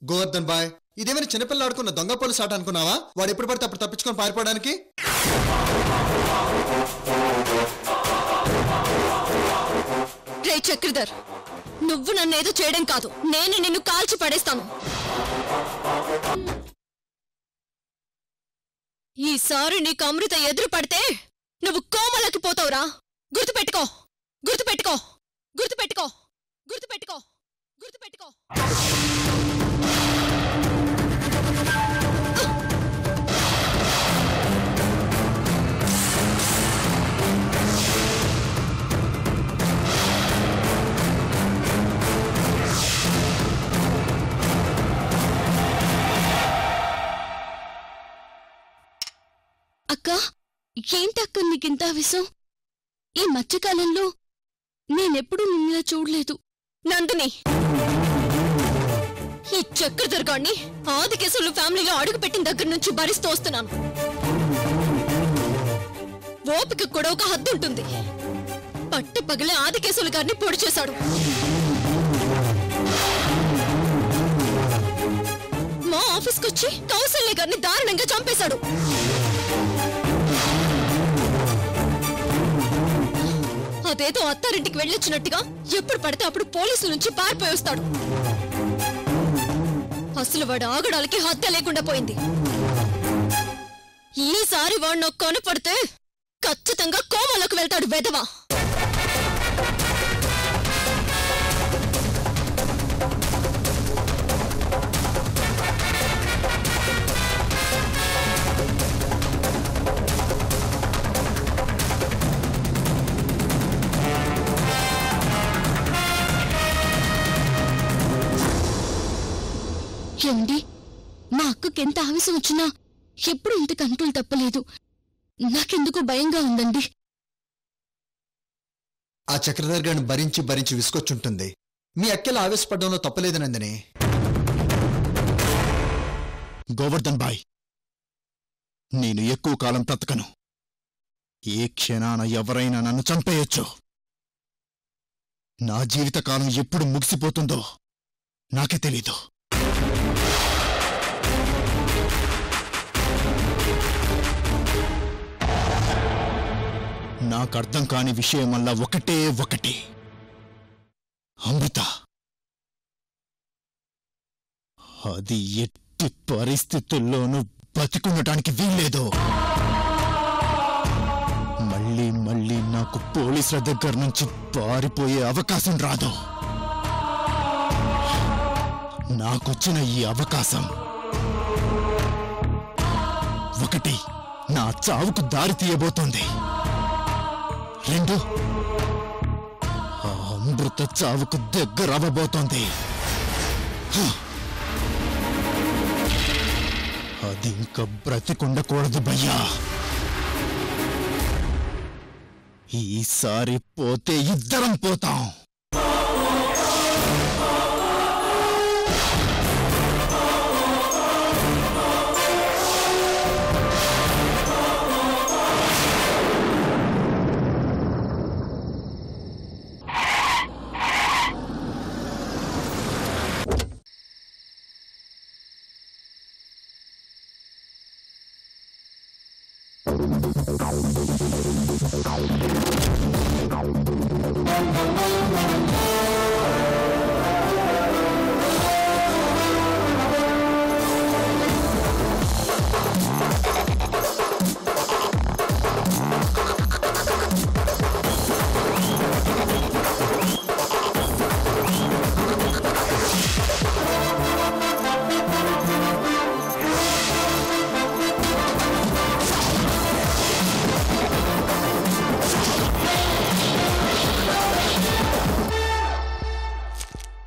Govardhan bye, ఇదేమైనా చిన్నపిల్ల ఆడుకున్న దొంగ పోలీస్ ఆట అనుకున్నావా? వాడు ఎప్పుడు పడితే అప్పుడు తప్పించుకొని పారిపోవడానికి. రే చక్రధర్, నువ్వు నన్ను ఏదో చేయడం కాదు, నేను నిన్ను కాల్చి పడేస్తాను. ఈసారి నీకు అమృత ఎదురు పడితే నువ్వు కోమలకి పోతావురా. గుర్తుపెట్టుకో, గుర్తుపెట్టుకో, గుర్తుపెట్టుకో, గుర్తుపెట్టుకో, గుర్తుపెట్టుకో. అక్క, ఏంటక్క నీకింత ఆవేశం? ఈ మధ్యకాలంలో నేనెప్పుడూ నిన్నలా చూడలేదు. నందిని, ఈ చక్రధర్ గాన్ని ఆదికేశవులు ఫ్యామిలీలో అడుగుపెట్టిన దగ్గర నుంచి భరిస్తూ వస్తున్నాను. ఓపిక కూడా ఒక హద్దు ఉంటుంది. పట్టు పగలే ఆదికేశవులు గారిని పొడి చేశాడు. మా ఆఫీస్కొచ్చి కౌసల్య గారిని దారుణంగా చంపేశాడు. అదేదో అత్తారింటికి వెళ్ళొచ్చినట్టుగా ఎప్పుడు పడితే అప్పుడు పోలీసుల నుంచి పారిపోయి వస్తాడు. అసలు వాడు ఆగడానికి హత్య లేకుండా పోయింది. ఈసారి వాడు నాకు కనపడితే ఖచ్చితంగా కోమలోకి వెళ్తాడు వెధవా. ఏమండి, మా అక్కకెంత ఆవేశం వచ్చినా ఎప్పుడు ఇంత కంట్రోల్ తప్పలేదు. నాకెందుకు భయంగా ఉందండి. ఆ చక్రధర్ గారిని భరించి భరించి విసుకొచ్చుంటుంది. మీ అక్కల ఆవేశపడడంలో తప్పలేదు నందిని. గోవర్ధన్ బాయ్, నేను ఎక్కువ కాలం బ్రతకను. ఏ క్షణాన ఎవరైనా నన్ను చంపేయొచ్చు. నా జీవితకాలం ఎప్పుడు ముగిసిపోతుందో నాకే తెలీదు. నాకు అర్థం కాని విషయం వల్ల ఒకటే ఒకటి, అమృత. అది ఎట్టి పరిస్థితుల్లోనూ బతికుండటానికి వీల్లేదు. మళ్ళీ మళ్ళీ నాకు పోలీసుల దగ్గర నుంచి పారిపోయే అవకాశం రాదు. నాకొచ్చిన ఈ అవకాశం ఒకటి, నా చావుకు దారి తీయబోతోంది. రెండు, ఆ అమృత చావుకు దగ్గరవ్వబోతోంది. అది ఇంకా బ్రతికుండకూడదు భయ్యా. ఈసారి పోతే ఇద్దరం పోతాం.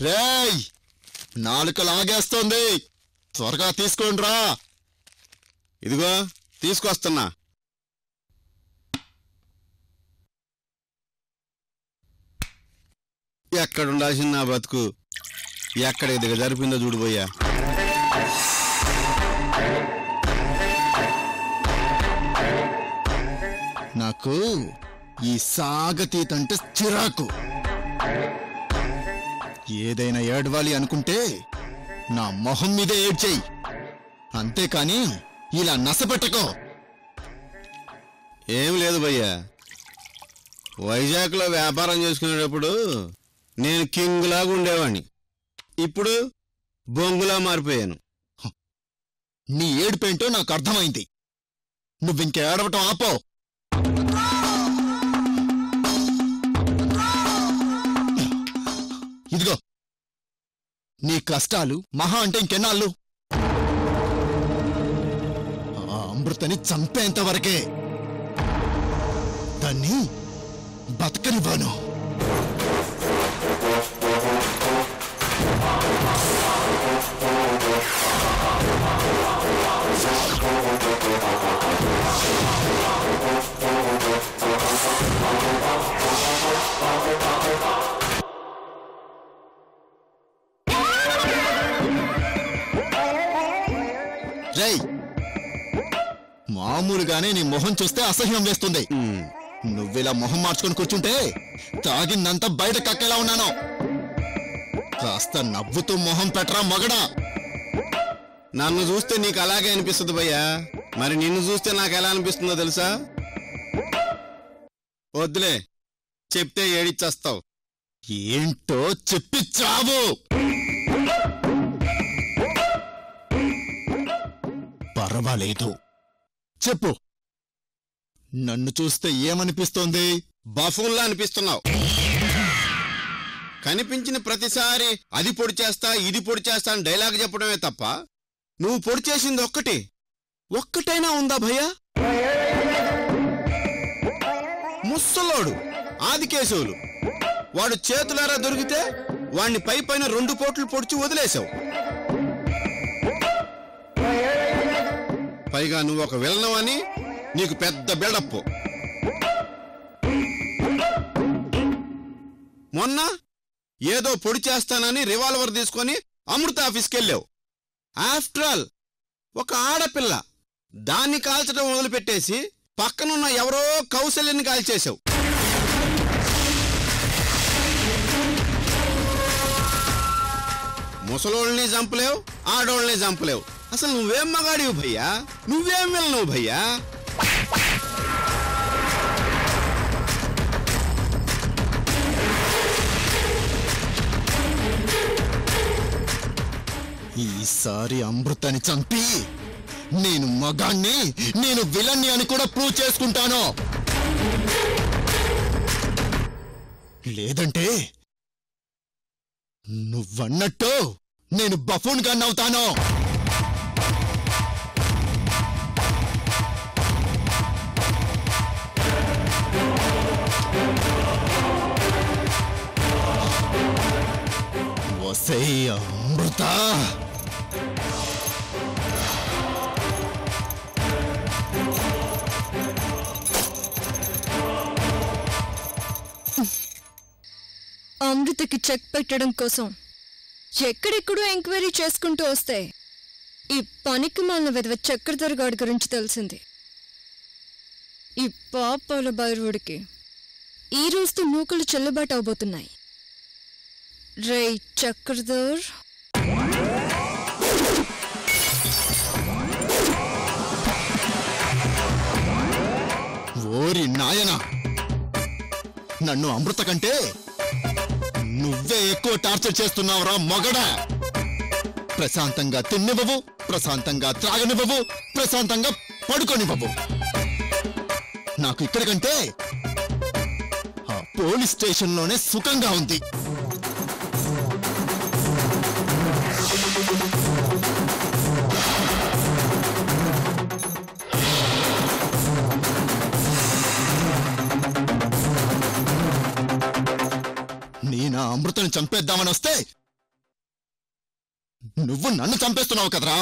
రేయ్, నాలుక లాగేస్తోంది, త్వరగా తీసుకోండిరా. ఇదిగో తీసుకొస్తున్నా. ఎక్కడుండాల్సిన నా బతుకు ఎక్కడ ఎదుగు జరిపిందో చూడిపోయా. నాకు ఈ సాగతీతంటే చిరాకు. ఏదైనా ఏడవాలి అనుకుంటే నా మొహం మీదే ఏడ్చేయి, అంతేకాని ఇలా నసపెట్టకో. ఏం లేదు భయ్యా, వైజాగ్లో వ్యాపారం చేసుకునేటప్పుడు నేను కింగ్లాగా ఉండేవాణ్ణి. ఇప్పుడు బొంగులా మారిపోయాను. నీ ఏడుపేంటో నాకు అర్థమైంది. నువ్వింక ఏడవటం ఆపో. ఇదిగో నీ కష్టాలు మహా అంటే ఇంకెన్నాళ్ళు? ఆ అమృతని చంపేంత వరకే, దాన్ని బతకనివ్వను. జై, మామూలుగానే నీ మొహం చూస్తే అసహ్యం వేస్తుంది. నువ్విలా మొహం మార్చుకొని కూర్చుంటే తాగిందంతా బయట కక్కేలా ఉన్నాను. కాస్త నవ్వుతూ మొహం పెట్టరా మగడా. నన్ను చూస్తే నీకు అలాగే అనిపిస్తుంది భయ్యా, మరి నిన్ను చూస్తే నాకు ఎలా అనిపిస్తుందో తెలుసా? వద్దులే, చెప్తే ఏడిచ్చేస్తావు. ఏంటో చెప్పి చావు. పర్వాలేదు, చెప్పు. నన్ను చూస్తే ఏమనిపిస్తోంది? బఫూన్లా అనిపిస్తున్నావు. కనిపించిన ప్రతిసారి అది పొడి చేస్తా ఇది పొడి చేస్తా అని డైలాగ్ చెప్పడమే తప్ప నువ్వు పొడి చేసింది ఒక్కటైనా ఉందా భయ్యా? ముసలోడు ఆదికేశవులు, వాడు చేతులారా దొరికితే వాణ్ణి పైన 2 పోట్లు పొడిచి వదిలేశావు. పైగా నువ్వు ఒక విలనవని నీకు పెద్ద బిల్డప్. మొన్న ఏదో పొడి చేస్తానని రివాల్వర్ తీసుకొని అమృత ఆఫీస్కి వెళ్ళావు. ఆఫ్టర్ ఆల్ ఒక ఆడపిల్ల, దాన్ని కాల్చడం మొదలుపెట్టేసి పక్కనున్న ఎవరో కౌశల్యాన్ని కాల్చేశావు. ముసలోళ్ళని చంపలేవు, ఆడోళ్ళని చంపలేవు. అసలు నువ్వేం మగాడివి భయ్యా? నువ్వేం వెళ్ళను భయ్యా? ఈసారి అమృతని చంపి నేను మగాణ్ణి, నేను విలన్ని అని కూడా ప్రూవ్ చేసుకుంటాను. లేదంటే నువ్వన్నట్టు నేను బఫూన్ గన్ అవుతాను. వసై అమృత, అమృతకి చెక్ పెట్టడం కోసం ఎక్కడెక్కడో ఎంక్వైరీ చేసుకుంటూ వస్తే ఈ పనికి మాలిన విధవ చక్రధరగాడి గురించి తెలిసింది. ఈ పాపాల భైరవుడికి ఈ రోజుతో నూకలు చెల్లుబాటు అవబోతున్నాయి. రే చక్రధర్, ఓరి నాయనా, నన్ను అమృత కంటే నువ్వే ఎక్కువ టార్చర్ చేస్తున్నావురా మగడా. ప్రశాంతంగా తిన్నివ్వవు, ప్రశాంతంగా త్రాగనివ్వవు, ప్రశాంతంగా పడుకోనివ్వవు. నాకు ఇక్కడికంటే ఆ పోలీస్ స్టేషన్లోనే సుఖంగా ఉంది. నేను అమృతను చంపేద్దామని వస్తే నువ్వు నన్ను చంపేస్తున్నావు కదరా.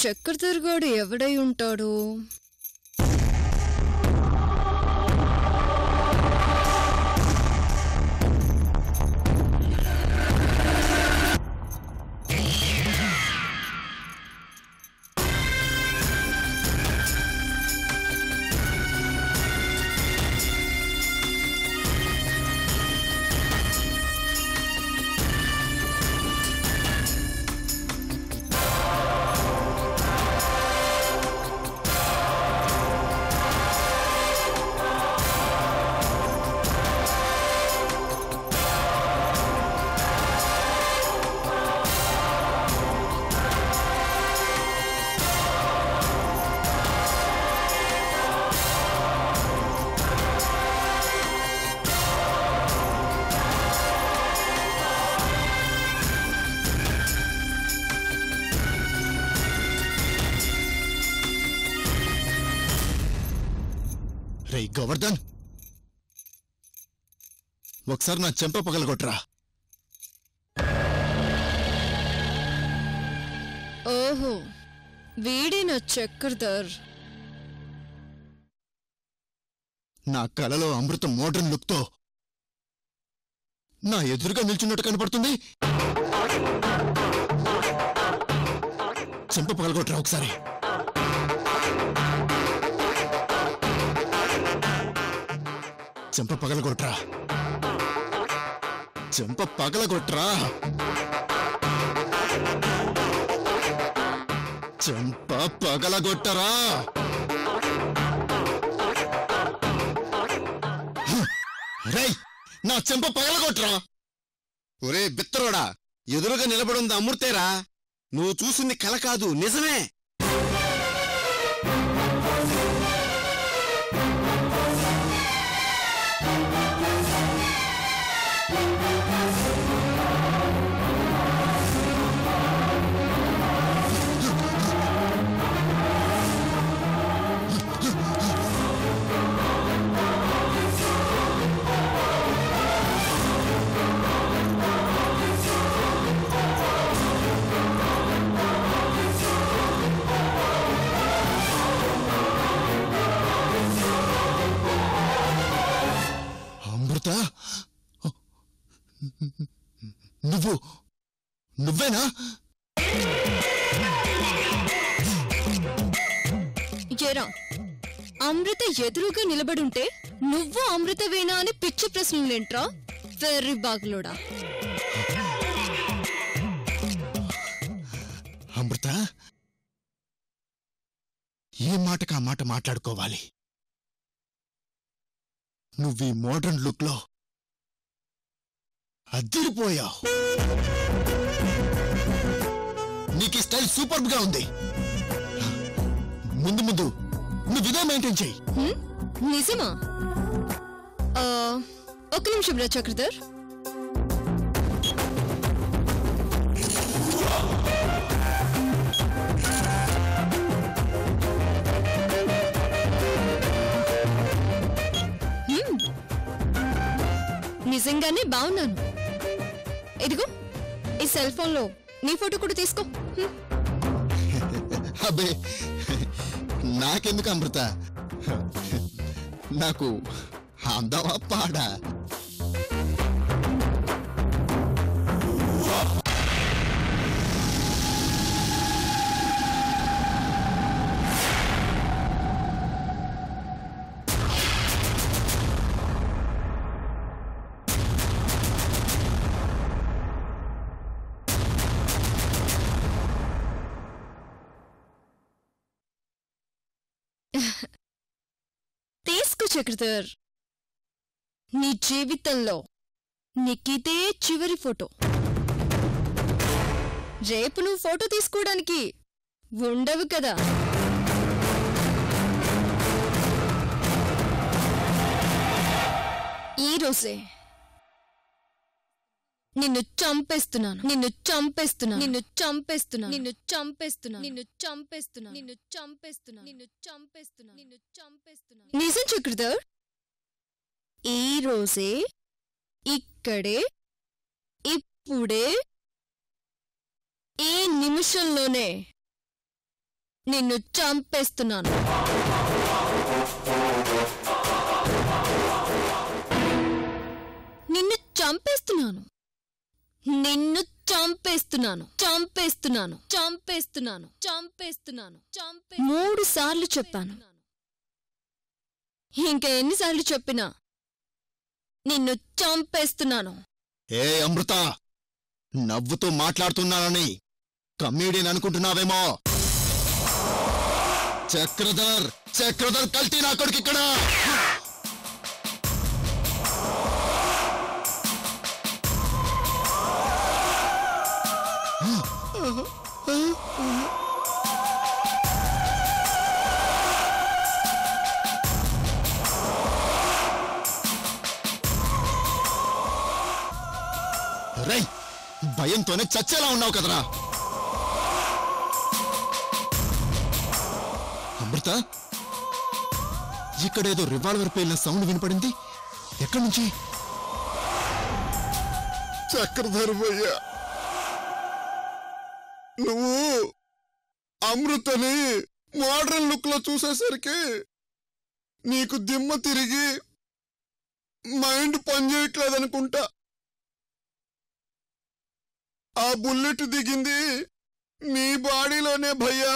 చక్రధర్గాడు ఎవడై ఉంటాడు? రే గోవర్ధన్, ఒకసారి నా చెంప పగలగొట్రా. ఓహో, వీడిన చక్రధర్. నా కలలో అమృత మోడ్రన్ లుక్తో నా ఎదురుగా నిల్చున్నట్టు కనపడుతుంది. చెంప పగలగొట్రా ఒకసారి. చెంప పగలగొట్రా, చెంప పగలగొట్రా, చెంప పగలగొట్టరా. రేయ్, నా చెంప పగలగొట్రా. ఒరే బిత్తరోడా, ఎదురుగా నిలబడుంది అమృతేరా. నువ్వు చూసింది కల కాదు, నిజమే. అమృత, నువ్వేనా? ఎరా, అమృత ఎదురుగా నిలబడుంటే నువ్వు అమృతవేనా అని పిచ్చి ప్రశ్నలేంట్రా వెర్రి బాగులోడా. అమృత, ఏ మాటకా మాట మాట్లాడుకోవాలి. నువ్వీ మోడ్రన్ లుక్ లో అదిరిపోయావు. నీకు ఈ స్టైల్ సూపర్బ్ గా ఉంది. ముందు ముందు నువ్వు ఇదే మెయింటైన్ చెయ్యి. నిజమా? ఒక నిమిషం రా చక్రధర్. నిజంగానే బాగున్నాను. ఇదిగో ఈ సెల్ ఫోన్ లో నీ ఫోటో కూడా తీసుకో. అబ్బే, నాకెందుకు అమృత? నాకు అందమా పాడా? తీసుకో చక్రధర్. నీ జీవితంలో నీకిదే చివరి ఫోటో. రేపు నువ్వు ఫోటో తీసుకోవడానికి ఉండవు కదా. ఈ రోజే నిన్ను చంపేస్తున్నాను, నిన్ను చంపేస్తున్నాను, నిన్ను చంపేస్తున్నాను, నిన్ను చంపేస్తున్నాను, నిన్ను చంపేస్తున్నాను, నిన్ను చంపేస్తున్నాను, నిన్ను చంపేస్తున్నాను, నిన్ను చంపేస్తున్నాను. నిజం చక్రధర్, ఈ రోజే, ఇక్కడే, ఇప్పుడే, ఈ నిమిషంలోనే నిన్ను చంపేస్తున్నాను. నిన్ను చంపేస్తున్నాను. నిన్ను చంపేస్తున్నాను. చంపేస్తున్నాను. చంపేస్తున్నాను. చంపేస్తున్నాను. 3 సార్లు చెప్పాను. ఇంకా ఎన్నిసార్లు చెప్పినా నిన్ను చంపేస్తున్నాను. ఏ అమృత, నవ్వుతూ మాట్లాడుతున్నానని కమీడియన్ అనుకుంటున్నావేమో. చక్రధర్ కల్తీ నా కొడుకు ఇక్కడ. రై, భయంతోనే చచ్చేలా ఉన్నావు కదరా. అమృత, ఇక్కడేదో రివాల్వర్ పేలిన సౌండ్ వినపడింది. ఎక్కడి నుంచి? చక్రధర్ భయ్య, నువ్వు అమృతని మోడర్న్ లుక్ లో చూసేసరికి నీకు దిమ్మ తిరిగి మైండ్ పనిచేయట్లేదనుకుంటా. ఆ బుల్లెట్ దిగింది నీ బాడీలోనే భయ్యా.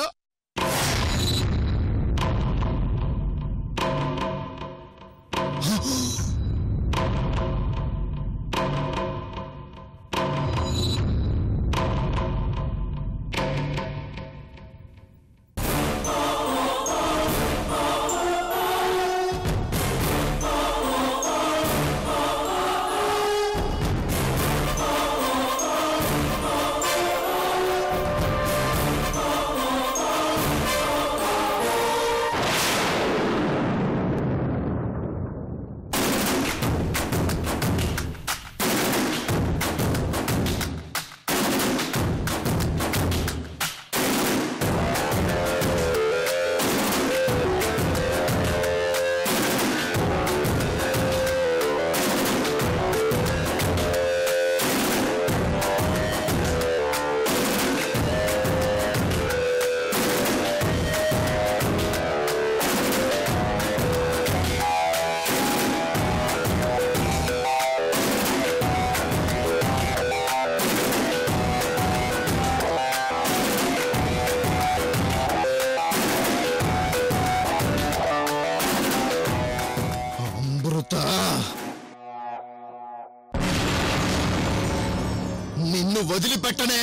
నిన్ను వదిలిపెట్టనే.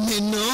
నిన్ను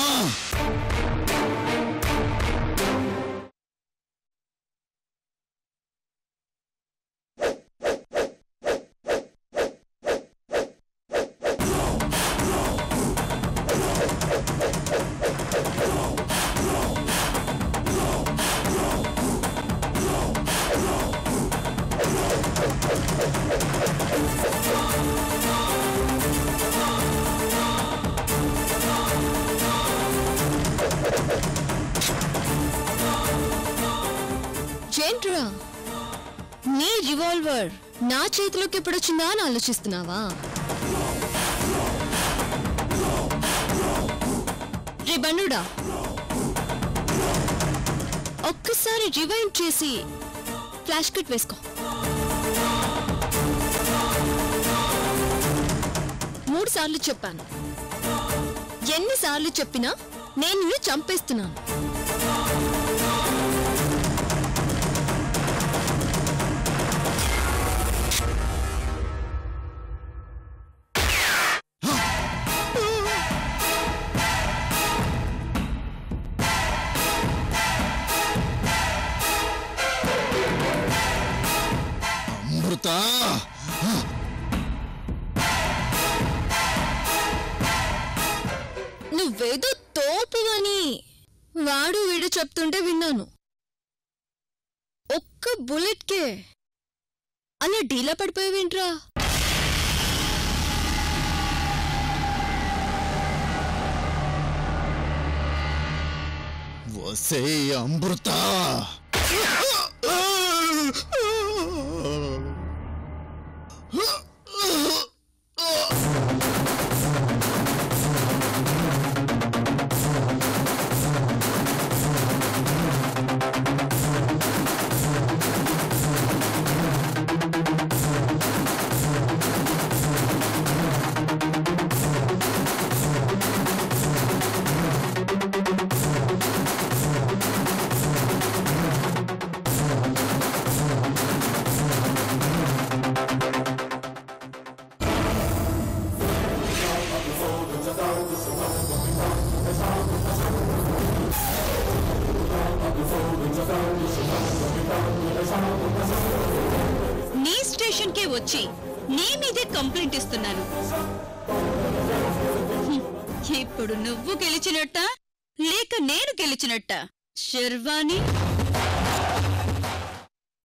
ఏంట్రా, నీ రివాల్వర్ నా చేతిలోకి ఎప్పుడొచ్చిందా అని ఆలోచిస్తున్నావా? రే బండుడా, ఒక్కసారి రివైండ్ చేసి ఫ్లాష్ కట్ వేసుకో. 3 సార్లు చెప్పాను. ఎన్నిసార్లు చెప్పినా నేను నిన్ను చంపేస్తున్నాను. అమృత, నువ్వేదో తోపువని వాడు వీడు చెప్తుంటే విన్నాను. ఒక్క బుల్లెట్కే అలా డీలా పడిపోయావేంట్రా? వసే అమృత, నీ స్టేషన్కే వచ్చి నీ మీదే కంప్లైంట్ ఇస్తున్నాను. ఇప్పుడు నువ్వు గెలిచినట్ట లేక నేను గెలిచినట్ట? శర్వాణి